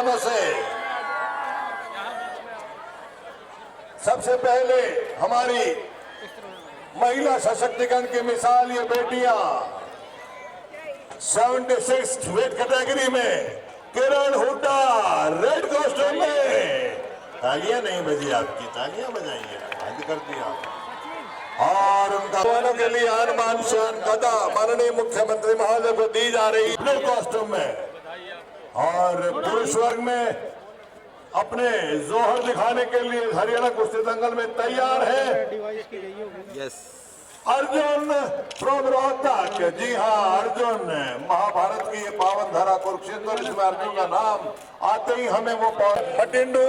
पहलवानों से। सबसे पहले हमारी महिला सशक्तिकरण की मिसाल ये बेटियां 76 वेट कैटेगरी में किरण हुड्डा रेड कॉस्ट्यूम में। तालियां नहीं बजी आपकी, तालियां बजाइए, बंद कर दिया। और उनका दोनों के लिए आन शान गदा माननीय मुख्यमंत्री महोदय को दी जा रही ब्लू कॉस्ट्यूम में। और पुरुष वर्ग में अपने जोहर दिखाने के लिए हरियाणा कुश्ती दंगल में तैयार है अर्जुन फ्रॉम रोहतक। जी हाँ, अर्जुन महाभारत की ये पावन धरा कुरुक्षेत्र, इसमें अर्जुन का नाम आते ही हमें वो भटिंडू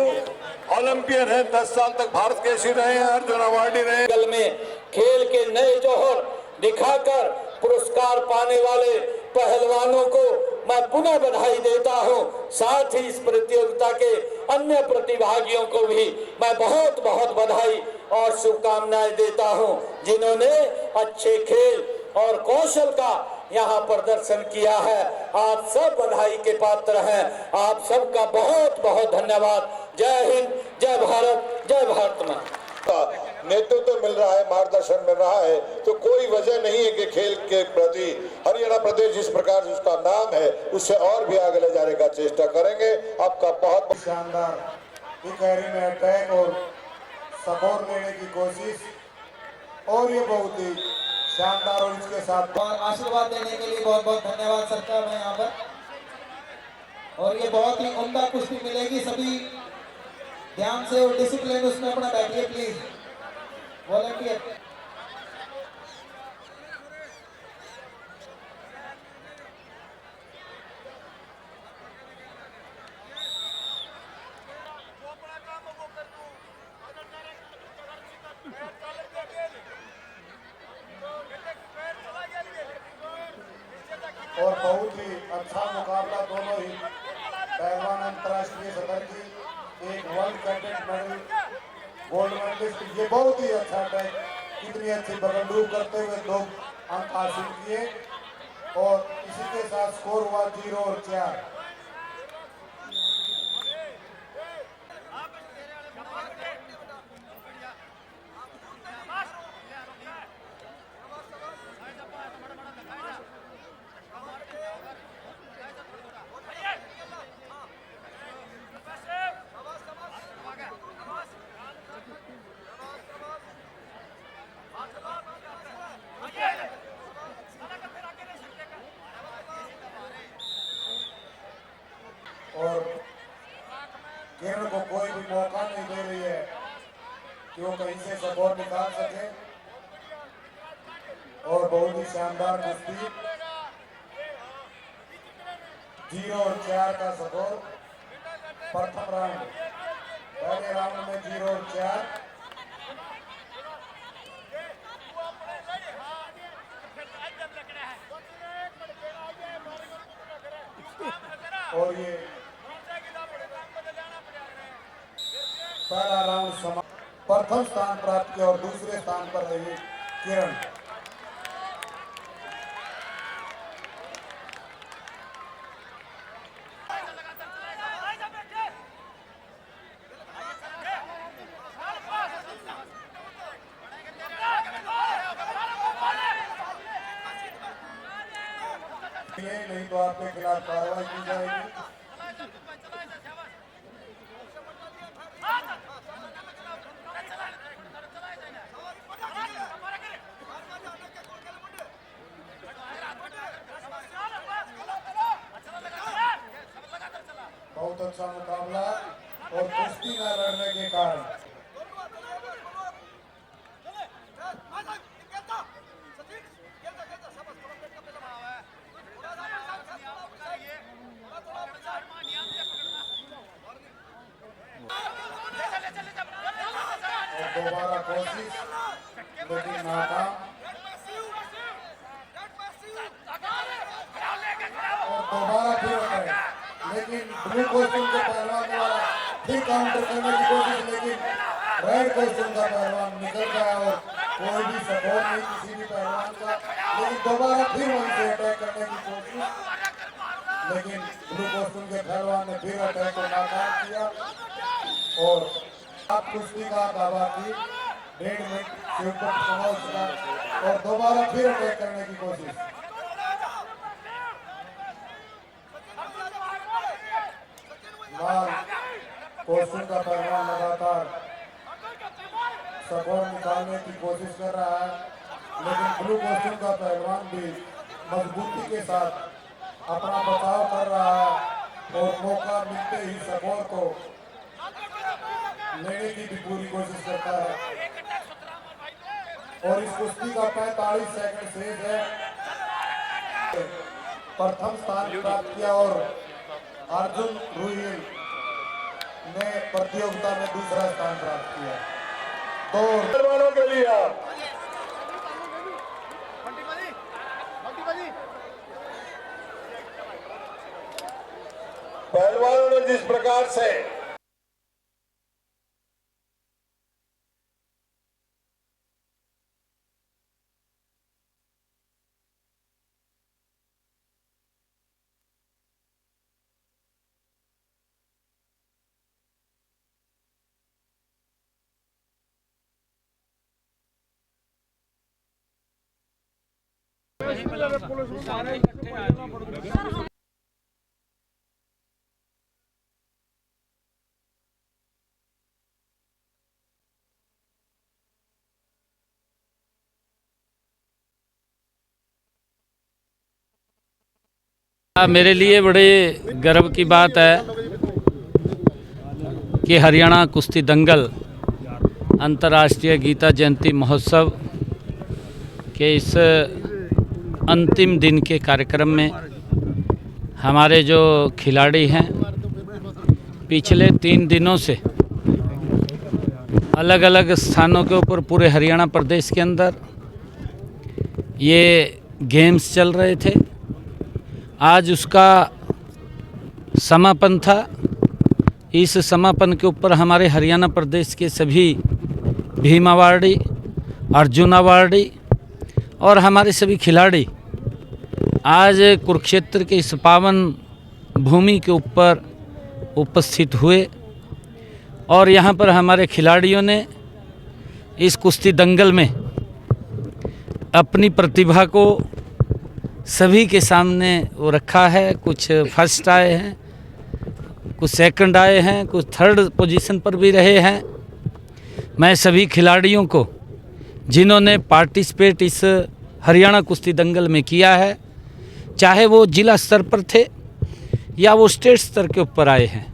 ओलंपियन है, 10 साल तक भारत केसरी रहे हैं, अर्जुन अवार्डी रहे। दंगल में खेल के नए जौहर दिखाकर पुरस्कार पाने वाले पहलवानों को मैं पुनः बधाई देता हूं। साथ ही इस प्रतियोगिता के अन्य प्रतिभागियों को भी मैं बहुत बहुत बधाई और शुभकामनाएं देता हूं, जिन्होंने अच्छे खेल और कौशल का यहाँ प्रदर्शन किया है। आप सब बधाई के पात्र हैं। आप सबका बहुत बहुत धन्यवाद। जय हिंद, जय भारत, जय भारत माँ। नेतृत्व मिल रहा है, मार्गदर्शन मिल रहा है, तो कोई वजह नहीं है कि खेल के प्रति हरियाणा प्रदेश जिस प्रकार से उसका नाम है उससे और भी आगे ले जाने का चेष्टा करेंगे। आपका बहुत शानदार इकहरी में अटैक और सपोर्ट देने की कोशिश, और ये बहुत ही शानदार, और इसके साथ और आशीर्वाद देने के लिए बहुत बहुत धन्यवाद सरकार में यहाँ पर। और ये बहुत ही उम्दा कुश्ती मिलेगी, सभी ध्यान से और डिसिप्लिन उसमें अपना बैठिए प्लीज। वॉलंटियर और बहुत ही अच्छा मुकाबला, दोनों ही पहलवान अंतर्राष्ट्रीय सतर की, एक world cadet medal gold medallist. ये बहुत ही अच्छा अटैक, इतनी अच्छी बगलडूब करते हुए 2 अंक हासिल किए, और इसी के साथ स्कोर हुआ 0 और 4। और किरण को कोई भी मौका नहीं दे रही है कि वो कहीं से सपोर्ट निकाल सके, और बहुत ही शानदार कुश्ती, 0 और 4 का स्कोर। प्रथम राउंड, पहले राउंड में 0 और 4। और ये पहला राउंड प्रथम स्थान प्राप्त किया, और दूसरे स्थान पर रही किरण। नहीं तो आपके खिलाफ कार्रवाई की जाएगी। बहुत अच्छा मुकाबला, और कुश्ती न लड़ने के कारण दोबारा कोशिश, लेकिन नाकाम। और दोबारा फिर अटैक, लेकिन ब्लू कॉस्ट्यूम के पहलवान द्वारा फिर काउंटर करने की कोशिश, लेकिन रेड कॉस्ट्यूम का पहलवान निकल गया, और कोई भी सपोर्ट नहीं किसी भी पहलवान का, लेकिन दोबारा फिर वहीं से अटैक करने की कोशिश, लेकिन ब्लू कॉस्ट्यूम के पहलवान ने फिर अटैक को नाकाम किया और आप कुश्ती का दावा की 1.5 मिनट से ऊपर पहुंचना और दोबारा फिर अटैक करने की कोशिश। लाल कॉस्ट्यूम का पहलवान लगातार सपोर्ट निकालने की कोशिश कर रहा है, लेकिन ब्लू कॉस्ट्यूम का पहलवान भी मजबूती के साथ अपना बचाव कर रहा है और मौका मिलते ही सपोर्ट को लेने की भी पूरी कोशिश करता है। और इस कुश्ती का 45 सेकंड शेष है। प्रथम स्थान प्राप्त किया और अर्जुन रुहिल ने प्रतियोगिता में दूसरा स्थान प्राप्त किया। तो पहलवानों के लिए पहलवानों ने जिस प्रकार से मेरे लिए बड़े गर्व की बात है कि हरियाणा कुश्ती दंगल अंतर्राष्ट्रीय गीता जयंती महोत्सव के इस अंतिम दिन के कार्यक्रम में हमारे जो खिलाड़ी हैं पिछले 3 दिनों से अलग अलग स्थानों के ऊपर पूरे हरियाणा प्रदेश के अंदर ये गेम्स चल रहे थे। आज उसका समापन था। इस समापन के ऊपर हमारे हरियाणा प्रदेश के सभी भीम अवार्डी, अर्जुन अवार्डी और हमारे सभी खिलाड़ी आज कुरुक्षेत्र के इस पावन भूमि के ऊपर उपस्थित हुए और यहाँ पर हमारे खिलाड़ियों ने इस कुश्ती दंगल में अपनी प्रतिभा को सभी के सामने वो रखा है। कुछ फर्स्ट आए हैं, कुछ सेकंड आए हैं, कुछ थर्ड पोजीशन पर भी रहे हैं। मैं सभी खिलाड़ियों को जिन्होंने पार्टिसिपेट इस हरियाणा कुश्ती दंगल में किया है, चाहे वो जिला स्तर पर थे या वो स्टेट स्तर के ऊपर आए हैं,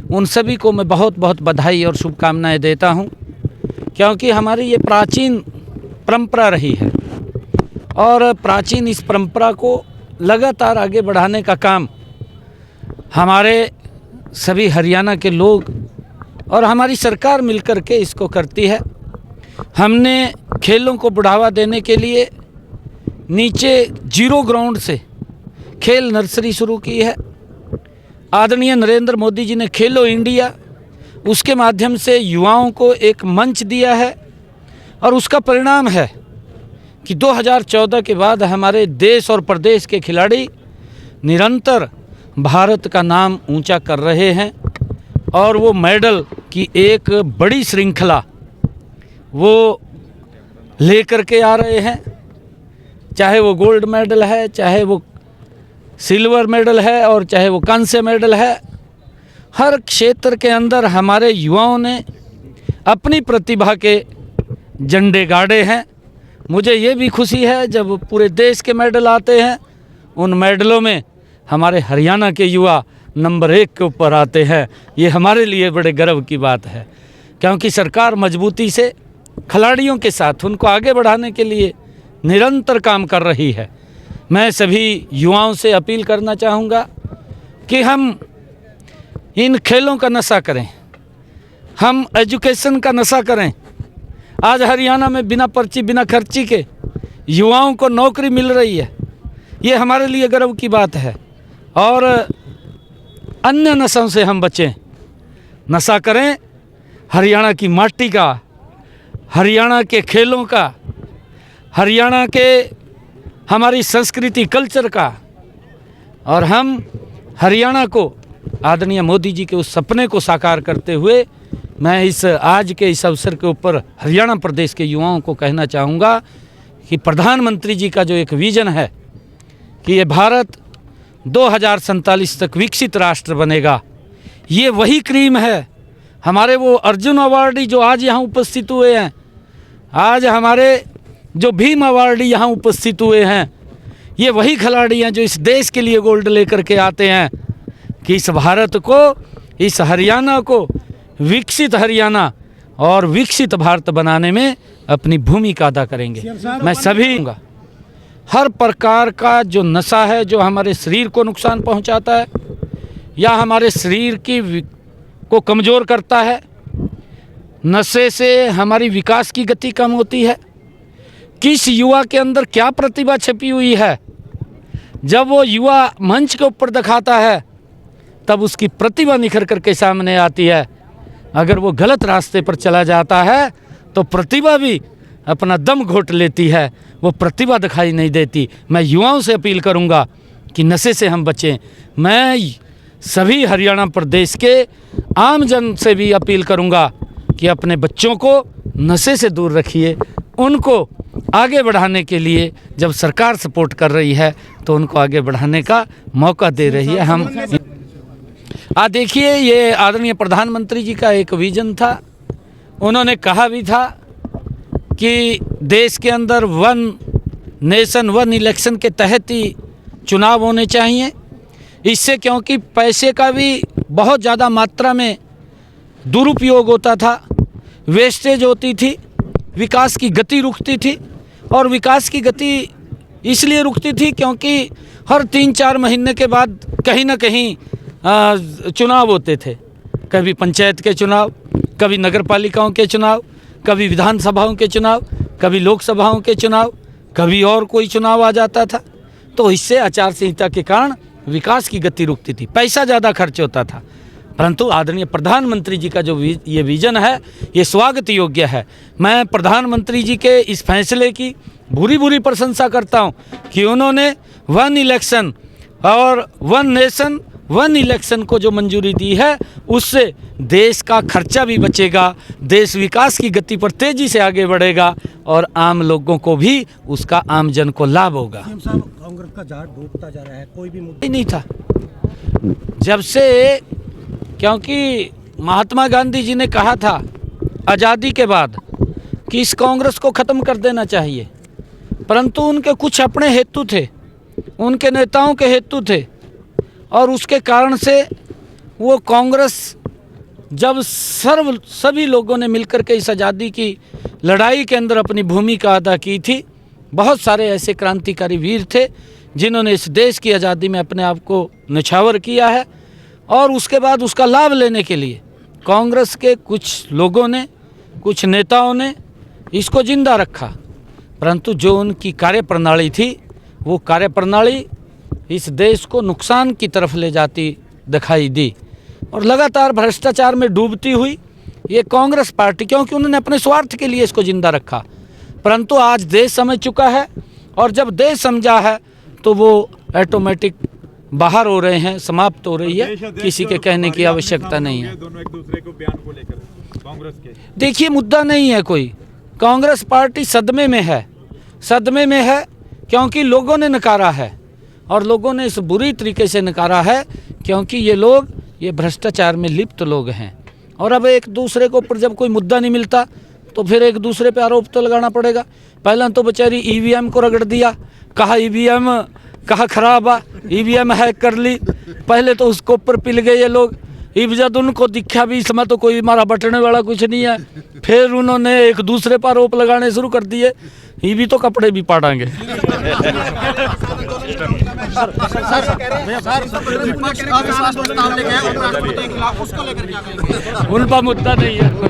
उन सभी को मैं बहुत बहुत बधाई और शुभकामनाएं देता हूं, क्योंकि हमारी ये प्राचीन परंपरा रही है और प्राचीन इस परंपरा को लगातार आगे बढ़ाने का काम हमारे सभी हरियाणा के लोग और हमारी सरकार मिलकर के इसको करती है। हमने खेलों को बढ़ावा देने के लिए नीचे 0 ग्राउंड से खेल नर्सरी शुरू की है। आदरणीय नरेंद्र मोदी जी ने खेलो इंडिया, उसके माध्यम से युवाओं को एक मंच दिया है और उसका परिणाम है कि 2014 के बाद हमारे देश और प्रदेश के खिलाड़ी निरंतर भारत का नाम ऊंचा कर रहे हैं और वो मेडल की एक बड़ी श्रृंखला वो लेकर के आ रहे हैं। चाहे वो गोल्ड मेडल है, चाहे वो सिल्वर मेडल है और चाहे वो कांस्य मेडल है, हर क्षेत्र के अंदर हमारे युवाओं ने अपनी प्रतिभा के झंडे गाड़े हैं। मुझे ये भी खुशी है जब पूरे देश के मेडल आते हैं, उन मेडलों में हमारे हरियाणा के युवा नंबर 1 के ऊपर आते हैं। ये हमारे लिए बड़े गर्व की बात है, क्योंकि सरकार मजबूती से खिलाड़ियों के साथ उनको आगे बढ़ाने के लिए निरंतर काम कर रही है। मैं सभी युवाओं से अपील करना चाहूँगा कि हम इन खेलों का नशा करें, हम एजुकेशन का नशा करें। आज हरियाणा में बिना पर्ची बिना खर्ची के युवाओं को नौकरी मिल रही है, ये हमारे लिए गर्व की बात है। और अन्य नशों से हम बचें, नशा करें हरियाणा की माटी का, हरियाणा के खेलों का, हरियाणा के हमारी संस्कृति कल्चर का, और हम हरियाणा को आदरणीय मोदी जी के उस सपने को साकार करते हुए मैं इस आज के इस अवसर के ऊपर हरियाणा प्रदेश के युवाओं को कहना चाहूँगा कि प्रधानमंत्री जी का जो एक विज़न है कि ये भारत 2047 तक विकसित राष्ट्र बनेगा, ये वही क्रीम है। हमारे वो अर्जुन अवार्डी जो आज यहाँ उपस्थित हुए हैं, आज हमारे जो भीम अवार्डी यहाँ उपस्थित हुए हैं, ये वही खिलाड़ी हैं जो इस देश के लिए गोल्ड लेकर के आते हैं कि इस भारत को, इस हरियाणा को विकसित हरियाणा और विकसित भारत बनाने में अपनी भूमिका अदा करेंगे। मैं सभी हर प्रकार का जो नशा है जो हमारे शरीर को नुकसान पहुंचाता है या हमारे शरीर की को कमज़ोर करता है, नशे से हमारी विकास की गति कम होती है। किस युवा के अंदर क्या प्रतिभा छिपी हुई है, जब वो युवा मंच के ऊपर दिखाता है तब उसकी प्रतिभा निखर करके सामने आती है। अगर वो गलत रास्ते पर चला जाता है तो प्रतिभा भी अपना दम घोट लेती है, वो प्रतिभा दिखाई नहीं देती। मैं युवाओं से अपील करूंगा कि नशे से हम बचें। मैं सभी हरियाणा प्रदेश के आम जन से भी अपील करूंगा कि अपने बच्चों को नशे से दूर रखिए। उनको आगे बढ़ाने के लिए जब सरकार सपोर्ट कर रही है तो उनको आगे बढ़ाने का मौका दे रही है। हम देखिए, ये आदरणीय प्रधानमंत्री जी का एक विज़न था। उन्होंने कहा भी था कि देश के अंदर वन नेशन वन इलेक्शन के तहत ही चुनाव होने चाहिए। इससे क्योंकि पैसे का भी बहुत ज़्यादा मात्रा में दुरुपयोग होता था, वेस्टेज होती थी, विकास की गति रुकती थी। और विकास की गति इसलिए रुकती थी क्योंकि हर 3-4 महीने के बाद कहीं ना कहीं चुनाव होते थे। कभी पंचायत के चुनाव, कभी नगर पालिकाओं के चुनाव, कभी विधानसभाओं के चुनाव, कभी लोकसभाओं के चुनाव, कभी और कोई चुनाव आ जाता था। तो इससे आचार संहिता के कारण विकास की गति रुकती थी, पैसा ज़्यादा खर्च होता था। परंतु आदरणीय प्रधानमंत्री जी का जो ये विज़न है ये स्वागत योग्य है। मैं प्रधानमंत्री जी के इस फैसले की भूरी प्रशंसा करता हूं कि उन्होंने वन इलेक्शन और वन नेशन वन इलेक्शन को जो मंजूरी दी है, उससे देश का खर्चा भी बचेगा, देश विकास की गति पर तेज़ी से आगे बढ़ेगा और आम लोगों को भी उसका आम जन को लाभ होगा। कांग्रेस का झाड़ डूबता जा रहा है, कोई भी मुद्दा नहीं था जब से, क्योंकि महात्मा गांधी जी ने कहा था आज़ादी के बाद कि इस कांग्रेस को ख़त्म कर देना चाहिए, परंतु उनके कुछ अपने हेतु थे, उनके नेताओं के हेतु थे और उसके कारण से वो कांग्रेस जब सभी लोगों ने मिलकर के इस आज़ादी की लड़ाई के अंदर अपनी भूमिका अदा की थी। बहुत सारे ऐसे क्रांतिकारी वीर थे जिन्होंने इस देश की आज़ादी में अपने आप को न्यौछावर किया है और उसके बाद उसका लाभ लेने के लिए कांग्रेस के कुछ लोगों ने, कुछ नेताओं ने इसको जिंदा रखा। परंतु जो उनकी कार्यप्रणाली थी वो कार्यप्रणाली इस देश को नुकसान की तरफ ले जाती दिखाई दी और लगातार भ्रष्टाचार में डूबती हुई ये कांग्रेस पार्टी, क्योंकि उन्होंने अपने स्वार्थ के लिए इसको जिंदा रखा। परंतु आज देश समझ चुका है और जब देश समझा है तो वो ऑटोमेटिक बाहर हो रहे हैं, समाप्त हो रही है, किसी के कहने की आवश्यकता नहीं है। दोनों एक दूसरे को बयान को लेकर कांग्रेस के देखिए, मुद्दा नहीं है कोई। कांग्रेस पार्टी सदमे में है क्योंकि लोगों ने नकारा है और लोगों ने इस बुरी तरीके से नकारा है क्योंकि ये भ्रष्टाचार में लिप्त लोग हैं। और अब एक दूसरे के ऊपर जब कोई मुद्दा नहीं मिलता तो फिर एक दूसरे पे आरोप तो लगाना पड़ेगा। पहले तो बेचारी ईवीएम को रगड़ दिया, कहा ईवीएम कहा खराब आ, ईवीएम हैक कर ली। पहले तो उसको ऊपर पिल गए ये लोग। जब उनको दिखा भी इसमें तो कोई हमारा बटने वाला कुछ नहीं है, फिर उन्होंने एक दूसरे पर आरोप लगाने शुरू कर दिए। ये भी तो कपड़े भी पाड़ेंगे। उनका मुद्दा नहीं है।